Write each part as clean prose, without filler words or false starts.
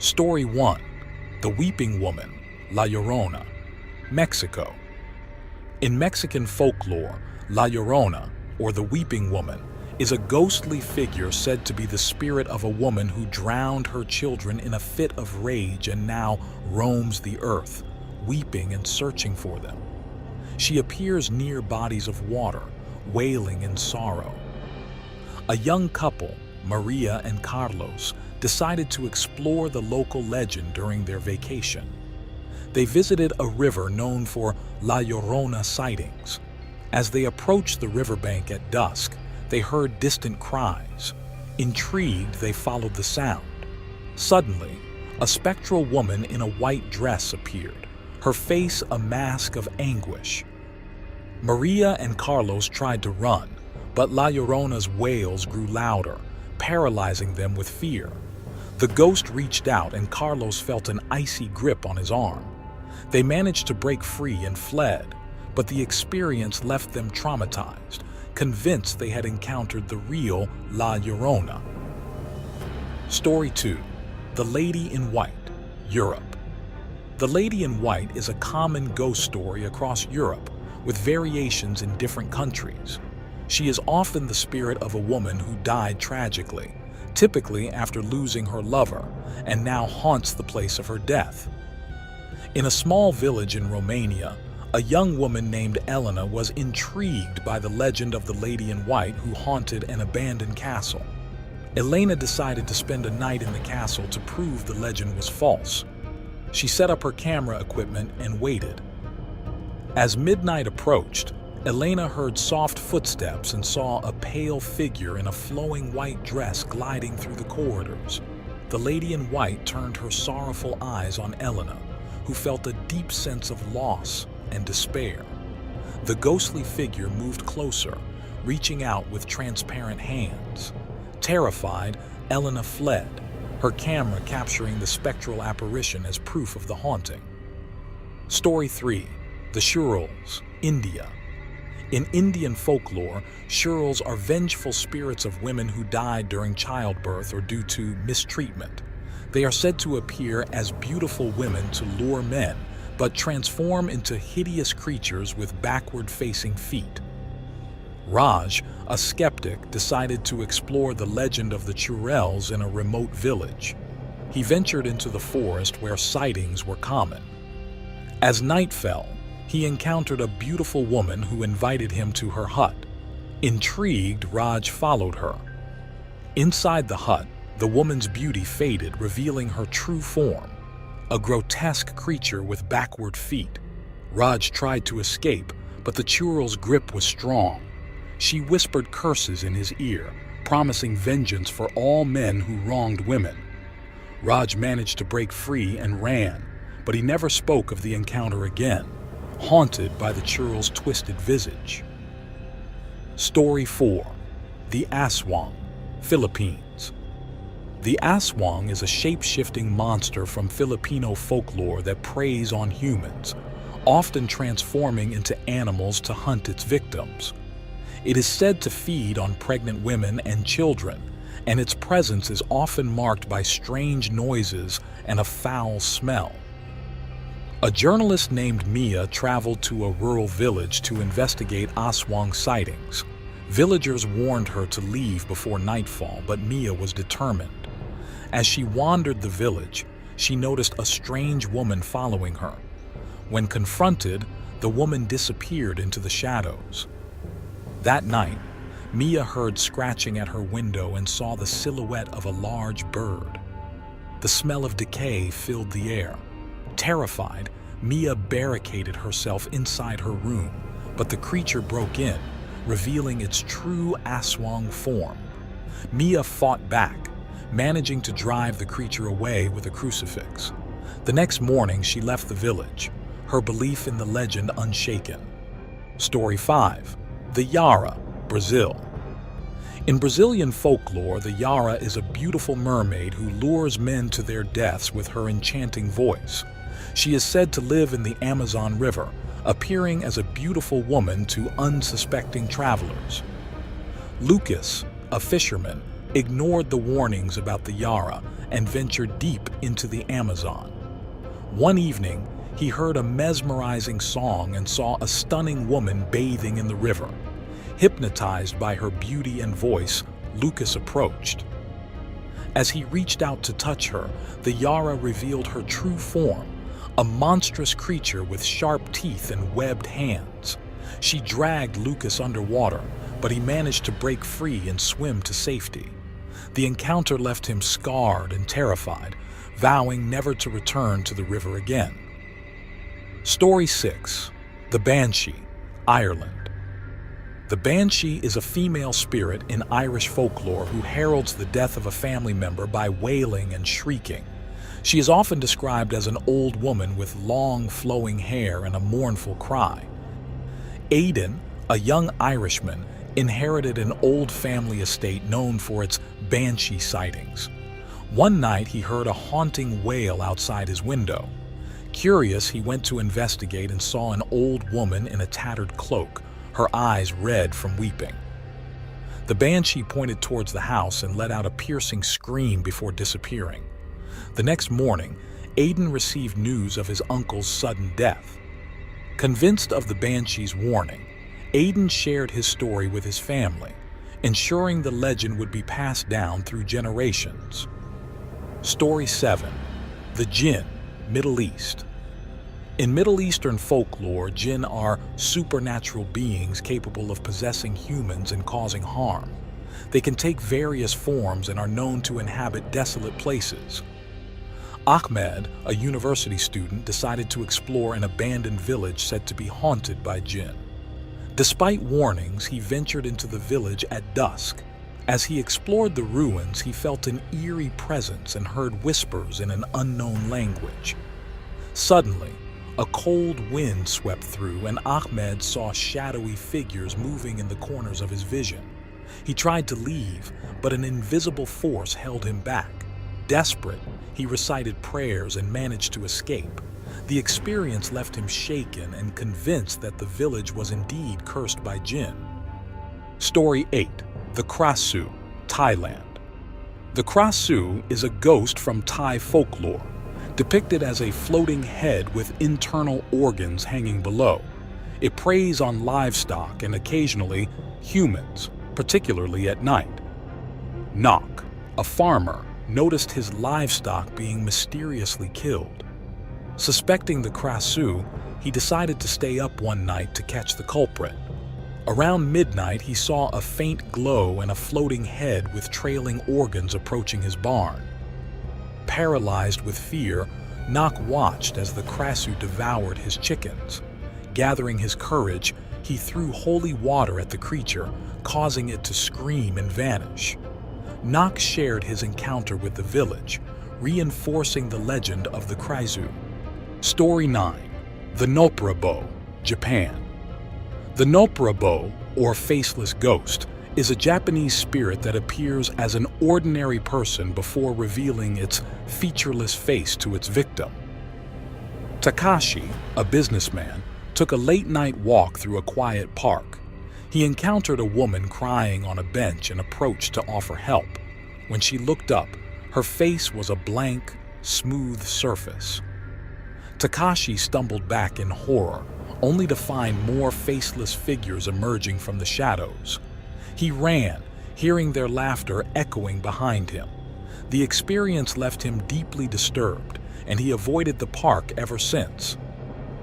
Story 1. The Weeping Woman, La Llorona, Mexico. In Mexican folklore, La Llorona, or the Weeping Woman, is a ghostly figure said to be the spirit of a woman who drowned her children in a fit of rage and now roams the earth, weeping and searching for them. She appears near bodies of water, wailing in sorrow. A young couple, Maria and Carlos, decided to explore the local legend during their vacation. They visited a river known for La Llorona sightings. As they approached the riverbank at dusk, they heard distant cries. Intrigued, they followed the sound. Suddenly, a spectral woman in a white dress appeared, her face a mask of anguish. Maria and Carlos tried to run, but La Llorona's wails grew louder, paralyzing them with fear. The ghost reached out and Carlos felt an icy grip on his arm. They managed to break free and fled, but the experience left them traumatized, convinced they had encountered the real La Llorona. Story 2. The Lady in White, Europe. The Lady in White is a common ghost story across Europe, with variations in different countries. She is often the spirit of a woman who died tragically, typically after losing her lover, and now haunts the place of her death. In a small village in Romania, a young woman named Elena was intrigued by the legend of the Lady in White who haunted an abandoned castle. Elena decided to spend a night in the castle to prove the legend was false. She set up her camera equipment and waited. As midnight approached, Elena heard soft footsteps and saw a pale figure in a flowing white dress gliding through the corridors. The Lady in White turned her sorrowful eyes on Elena, who felt a deep sense of loss and despair. The ghostly figure moved closer, reaching out with transparent hands. Terrified, Elena fled, her camera capturing the spectral apparition as proof of the haunting. Story 3. The Shivers, India. In Indian folklore, shivers are vengeful spirits of women who died during childbirth or due to mistreatment. They are said to appear as beautiful women to lure men, but transform into hideous creatures with backward-facing feet. Raj, a skeptic, decided to explore the legend of the Shivers in a remote village. He ventured into the forest where sightings were common. As night fell, he encountered a beautiful woman who invited him to her hut. Intrigued, Raj followed her. Inside the hut, the woman's beauty faded, revealing her true form, a grotesque creature with backward feet. Raj tried to escape, but the churl's grip was strong. She whispered curses in his ear, promising vengeance for all men who wronged women. Raj managed to break free and ran, but he never spoke of the encounter again, haunted by the churl's twisted visage. Story 4. The Aswang, Philippines. The aswang is a shape-shifting monster from Filipino folklore that preys on humans, often transforming into animals to hunt its victims. It is said to feed on pregnant women and children, and its presence is often marked by strange noises and a foul smell. A journalist named Mia traveled to a rural village to investigate aswang sightings. Villagers warned her to leave before nightfall, but Mia was determined. As she wandered the village, she noticed a strange woman following her. When confronted, the woman disappeared into the shadows. That night, Mia heard scratching at her window and saw the silhouette of a large bird. The smell of decay filled the air. Terrified, Mia barricaded herself inside her room, but the creature broke in, revealing its true aswang form. Mia fought back, managing to drive the creature away with a crucifix. The next morning, she left the village, her belief in the legend unshaken. Story 5. The Yara, Brazil. In Brazilian folklore, the Yara is a beautiful mermaid who lures men to their deaths with her enchanting voice. She is said to live in the Amazon River, appearing as a beautiful woman to unsuspecting travelers. Lucas, a fisherman, ignored the warnings about the Yara and ventured deep into the Amazon. One evening, he heard a mesmerizing song and saw a stunning woman bathing in the river. Hypnotized by her beauty and voice, Lucas approached. As he reached out to touch her, the Yara revealed her true form, a monstrous creature with sharp teeth and webbed hands. She dragged Lucas underwater, but he managed to break free and swim to safety. The encounter left him scarred and terrified, vowing never to return to the river again. Story 6. The Banshee, Ireland. The Banshee is a female spirit in Irish folklore who heralds the death of a family member by wailing and shrieking. She is often described as an old woman with long flowing hair and a mournful cry. Aidan, a young Irishman, inherited an old family estate known for its banshee sightings. One night he heard a haunting wail outside his window. Curious, he went to investigate and saw an old woman in a tattered cloak, her eyes red from weeping. The banshee pointed towards the house and let out a piercing scream before disappearing. The next morning, Aidan received news of his uncle's sudden death. Convinced of the banshee's warning, Aidan shared his story with his family, ensuring the legend would be passed down through generations. Story 7. The Jinn, Middle East. In Middle Eastern folklore, jinn are supernatural beings capable of possessing humans and causing harm. They can take various forms and are known to inhabit desolate places. Ahmed, a university student, decided to explore an abandoned village said to be haunted by jinn. Despite warnings, he ventured into the village at dusk. As he explored the ruins, he felt an eerie presence and heard whispers in an unknown language. Suddenly, a cold wind swept through and Ahmed saw shadowy figures moving in the corners of his vision. He tried to leave, but an invisible force held him back. Desperate, he recited prayers and managed to escape. The experience left him shaken and convinced that the village was indeed cursed by jinn. Story 8. The Krasu, Thailand. The Krasu is a ghost from Thai folklore, depicted as a floating head with internal organs hanging below. It preys on livestock and occasionally humans, particularly at night. Nok, a farmer, noticed his livestock being mysteriously killed. Suspecting the Krasu, he decided to stay up one night to catch the culprit. Around midnight, he saw a faint glow and a floating head with trailing organs approaching his barn. Paralyzed with fear, Nok watched as the Krasu devoured his chickens. Gathering his courage, he threw holy water at the creature, causing it to scream and vanish. Nok shared his encounter with the village, reinforcing the legend of the Krasu. Story 9. The Noprabo, Japan. The Noprabo, or faceless ghost, is a Japanese spirit that appears as an ordinary person before revealing its featureless face to its victim. Takashi, a businessman, took a late-night walk through a quiet park. He encountered a woman crying on a bench and approached to offer help. When she looked up, her face was a blank, smooth surface. Takashi stumbled back in horror, only to find more faceless figures emerging from the shadows. He ran, hearing their laughter echoing behind him. The experience left him deeply disturbed, and he avoided the park ever since.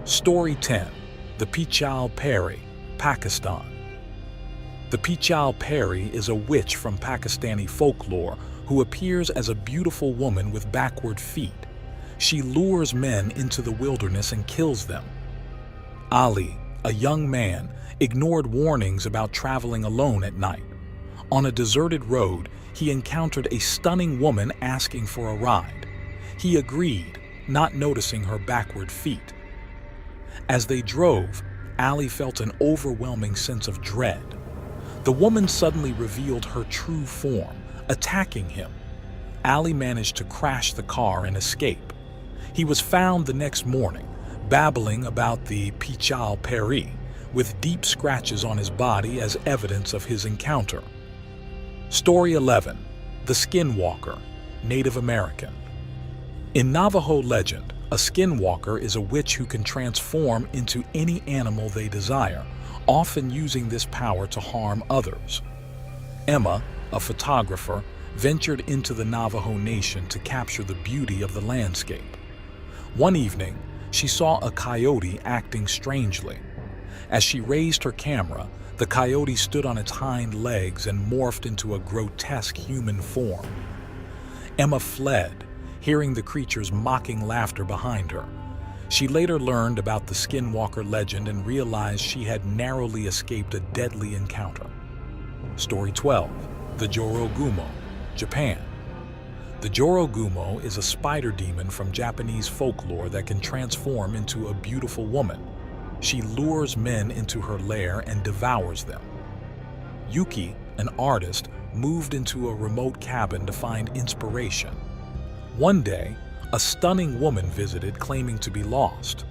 Story 10. The Pichal Peri, Pakistan. The Pichal Peri is a witch from Pakistani folklore who appears as a beautiful woman with backward feet. She lures men into the wilderness and kills them. Ali, a young man, ignored warnings about traveling alone at night. On a deserted road, he encountered a stunning woman asking for a ride. He agreed, not noticing her backward feet. As they drove, Ali felt an overwhelming sense of dread. The woman suddenly revealed her true form, attacking him. Ali managed to crash the car and escape. He was found the next morning, babbling about the Pichal Peri, with deep scratches on his body as evidence of his encounter. Story 11. The Skinwalker, Native American. In Navajo legend, a skinwalker is a witch who can transform into any animal they desire, often using this power to harm others. Emma, a photographer, ventured into the Navajo Nation to capture the beauty of the landscape. One evening, she saw a coyote acting strangely. As she raised her camera, the coyote stood on its hind legs and morphed into a grotesque human form. Emma fled, hearing the creature's mocking laughter behind her. She later learned about the Skinwalker legend and realized she had narrowly escaped a deadly encounter. Story 12. The Jorogumo, Japan. The Jorogumo is a spider demon from Japanese folklore that can transform into a beautiful woman. She lures men into her lair and devours them. Yuki, an artist, moved into a remote cabin to find inspiration. One day, a stunning woman visited claiming to be lost.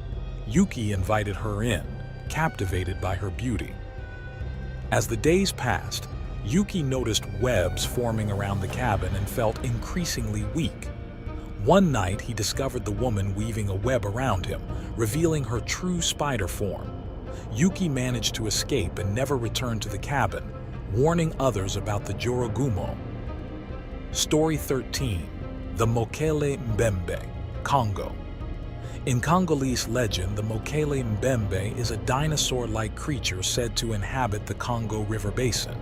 Yuki invited her in, captivated by her beauty. As the days passed, Yuki noticed webs forming around the cabin and felt increasingly weak. One night, he discovered the woman weaving a web around him, revealing her true spider form. Yuki managed to escape and never returned to the cabin, warning others about the Jorogumo. Story 13. The Mokele Mbembe, Congo. In Congolese legend, the Mokele Mbembe is a dinosaur-like creature said to inhabit the Congo River basin.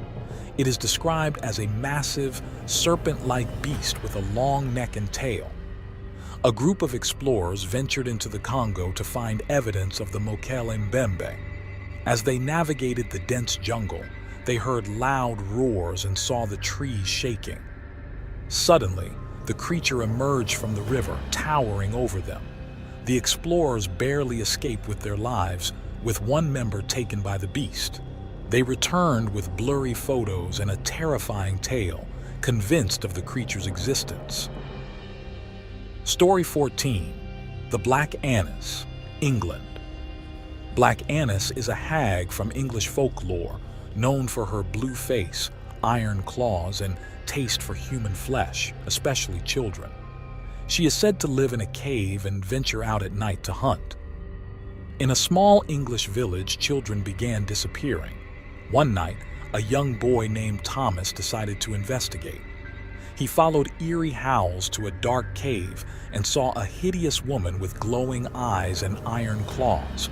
It is described as a massive, serpent-like beast with a long neck and tail. A group of explorers ventured into the Congo to find evidence of the Mokele Mbembe. As they navigated the dense jungle, they heard loud roars and saw the trees shaking. Suddenly, the creature emerged from the river, towering over them. The explorers barely escaped with their lives, with one member taken by the beast. They returned with blurry photos and a terrifying tale, convinced of the creature's existence. Story 14. The Black Annis, England. Black Annis is a hag from English folklore, known for her blue face, iron claws, and taste for human flesh, especially children. She is said to live in a cave and venture out at night to hunt. In a small English village, children began disappearing. One night, a young boy named Thomas decided to investigate. He followed eerie howls to a dark cave and saw a hideous woman with glowing eyes and iron claws.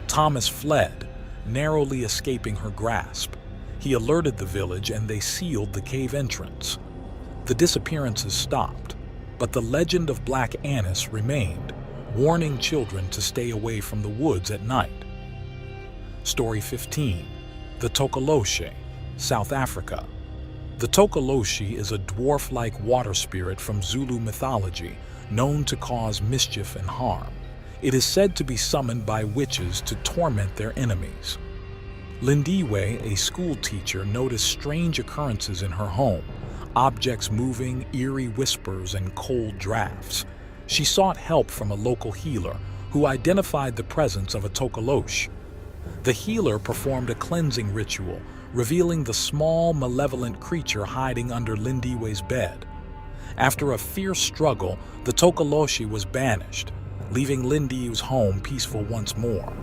Thomas fled, narrowly escaping her grasp. He alerted the village and they sealed the cave entrance. The disappearances stopped, but the legend of Black Annis remained, warning children to stay away from the woods at night. Story 15. The Tokoloshe, South Africa. The Tokoloshe is a dwarf-like water spirit from Zulu mythology, known to cause mischief and harm. It is said to be summoned by witches to torment their enemies. Lindiwe, a school teacher, noticed strange occurrences in her home, objects moving, eerie whispers, and cold drafts. She sought help from a local healer, who identified the presence of a Tokoloshe. The healer performed a cleansing ritual, revealing the small, malevolent creature hiding under Lindiwe's bed. After a fierce struggle, the Tokoloshe was banished, leaving Lindiwe's home peaceful once more.